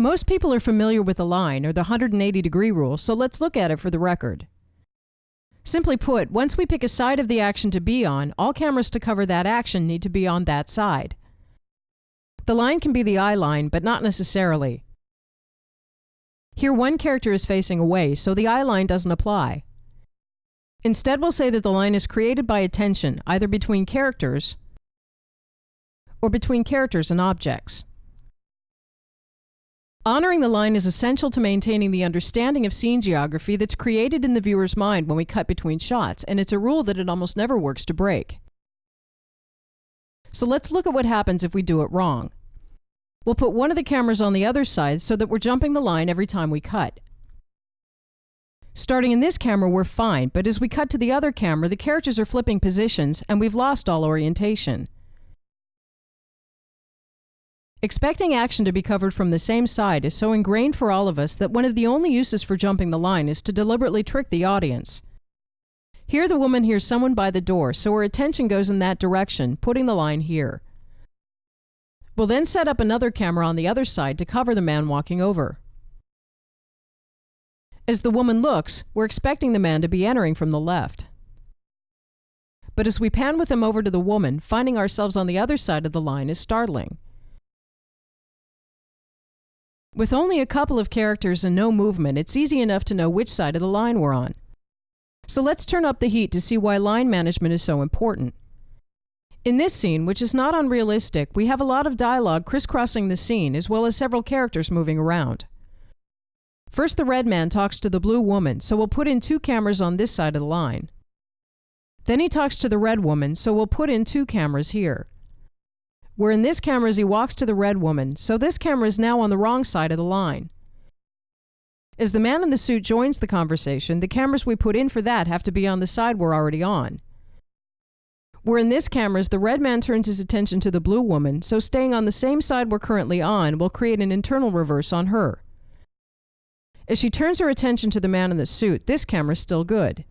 Most people are familiar with the line, or the 180-degree rule, so let's look at it for the record. Simply put, once we pick a side of the action to be on, all cameras to cover that action need to be on that side. The line can be the eye line, but not necessarily. Here one character is facing away, so the eye line doesn't apply. Instead, we'll say that the line is created by attention, either between characters or between characters and objects. Honoring the line is essential to maintaining the understanding of scene geography that's created in the viewer's mind when we cut between shots, and it's a rule that it almost never works to break. So let's look at what happens if we do it wrong. We'll put one of the cameras on the other side so that we're jumping the line every time we cut. Starting in this camera, we're fine, but as we cut to the other camera, the characters are flipping positions and we've lost all orientation. Expecting action to be covered from the same side is so ingrained for all of us that one of the only uses for jumping the line is to deliberately trick the audience. Here the woman hears someone by the door, so her attention goes in that direction, putting the line here. We'll then set up another camera on the other side to cover the man walking over. As the woman looks, we're expecting the man to be entering from the left. But as we pan with him over to the woman, finding ourselves on the other side of the line is startling. With only a couple of characters and no movement, it's easy enough to know which side of the line we're on. So let's turn up the heat to see why line management is so important. In this scene, which is not unrealistic, we have a lot of dialogue crisscrossing the scene as well as several characters moving around. First, the red man talks to the blue woman, so we'll put in two cameras on this side of the line. Then he talks to the red woman, so we'll put in two cameras here. Where in this camera as he walks to the red woman, so this camera is now on the wrong side of the line. As the man in the suit joins the conversation, the cameras we put in for that have to be on the side we're already on. Where in this camera as the red man turns his attention to the blue woman, so staying on the same side we're currently on will create an internal reverse on her. As she turns her attention to the man in the suit, this camera's still good.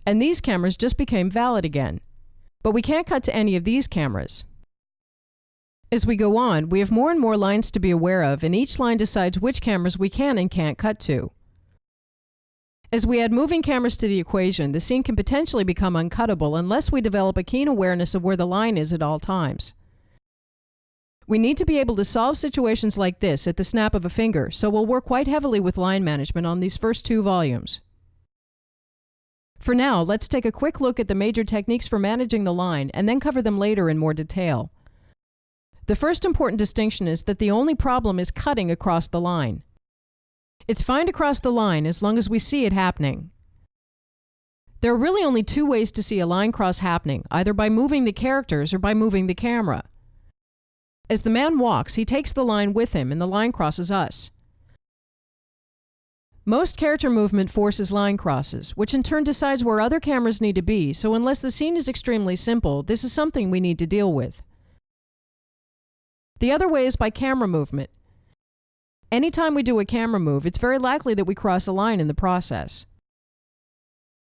And these cameras just became valid again. But we can't cut to any of these cameras. As we go on, we have more and more lines to be aware of, and each line decides which cameras we can and can't cut to. As we add moving cameras to the equation, the scene can potentially become uncuttable unless we develop a keen awareness of where the line is at all times. We need to be able to solve situations like this at the snap of a finger, so we'll work quite heavily with line management on these first two volumes. For now, let's take a quick look at the major techniques for managing the line and then cover them later in more detail. The first important distinction is that the only problem is cutting across the line. It's fine to cross the line as long as we see it happening. There are really only two ways to see a line cross happening, either by moving the characters or by moving the camera. As the man walks, he takes the line with him and the line crosses us. Most character movement forces line crosses, which in turn decides where other cameras need to be, so unless the scene is extremely simple, this is something we need to deal with. The other way is by camera movement. Anytime we do a camera move, it's very likely that we cross a line in the process.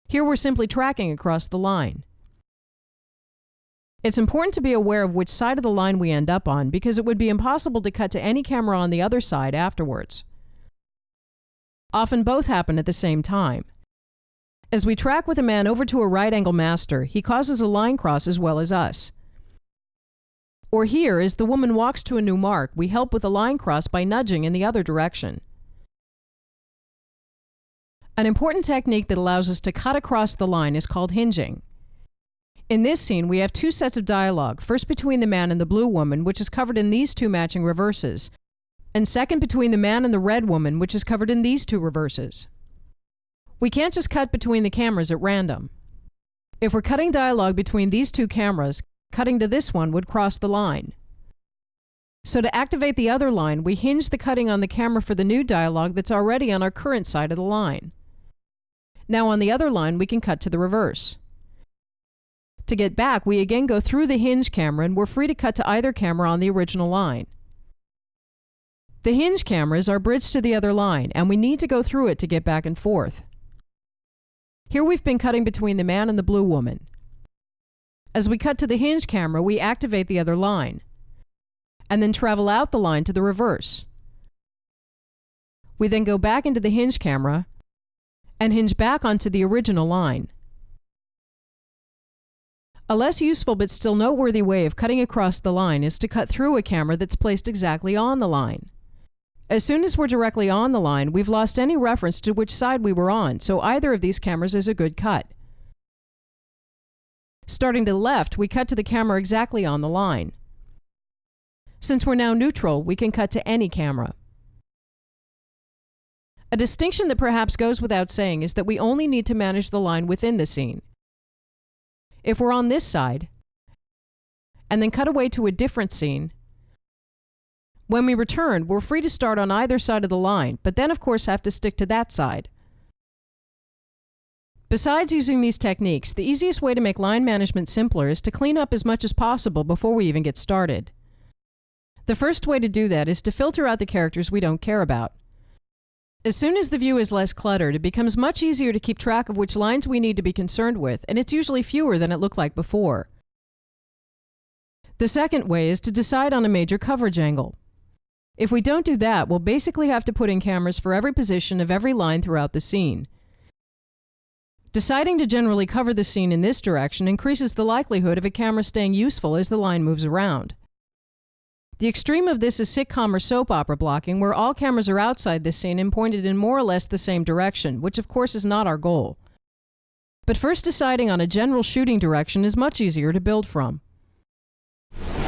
Here we're simply tracking across the line. It's important to be aware of which side of the line we end up on because it would be impossible to cut to any camera on the other side afterwards. Often both happen at the same time. As we track with a man over to a right-angle master, he causes a line cross as well as us. Or here, as the woman walks to a new mark, we help with a line cross by nudging in the other direction. An important technique that allows us to cut across the line is called hinging. In this scene, we have two sets of dialogue, first between the man and the blue woman, which is covered in these two matching reverses, and second between the man and the red woman, which is covered in these two reverses. We can't just cut between the cameras at random. If we're cutting dialogue between these two cameras, cutting to this one would cross the line. So to activate the other line, we hinge the cutting on the camera for the new dialogue that's already on our current side of the line. Now on the other line, we can cut to the reverse. To get back, we again go through the hinge camera and we're free to cut to either camera on the original line. The hinge camera is our bridge to the other line, and we need to go through it to get back and forth. Here we've been cutting between the man and the blue woman. As we cut to the hinge camera, we activate the other line, and then travel out the line to the reverse. We then go back into the hinge camera and hinge back onto the original line. A less useful but still noteworthy way of cutting across the line is to cut through a camera that's placed exactly on the line. As soon as we're directly on the line, we've lost any reference to which side we were on, so either of these cameras is a good cut. Starting to the left, we cut to the camera exactly on the line. Since we're now neutral, we can cut to any camera. A distinction that perhaps goes without saying is that we only need to manage the line within the scene. If we're on this side, and then cut away to a different scene, when we return, we're free to start on either side of the line, but then of course have to stick to that side. Besides using these techniques, the easiest way to make line management simpler is to clean up as much as possible before we even get started. The first way to do that is to filter out the characters we don't care about. As soon as the view is less cluttered, it becomes much easier to keep track of which lines we need to be concerned with, and it's usually fewer than it looked like before. The second way is to decide on a major coverage angle. If we don't do that, we'll basically have to put in cameras for every position of every line throughout the scene. Deciding to generally cover the scene in this direction increases the likelihood of a camera staying useful as the line moves around. The extreme of this is sitcom or soap opera blocking, where all cameras are outside the scene and pointed in more or less the same direction, which of course is not our goal. But first deciding on a general shooting direction is much easier to build from.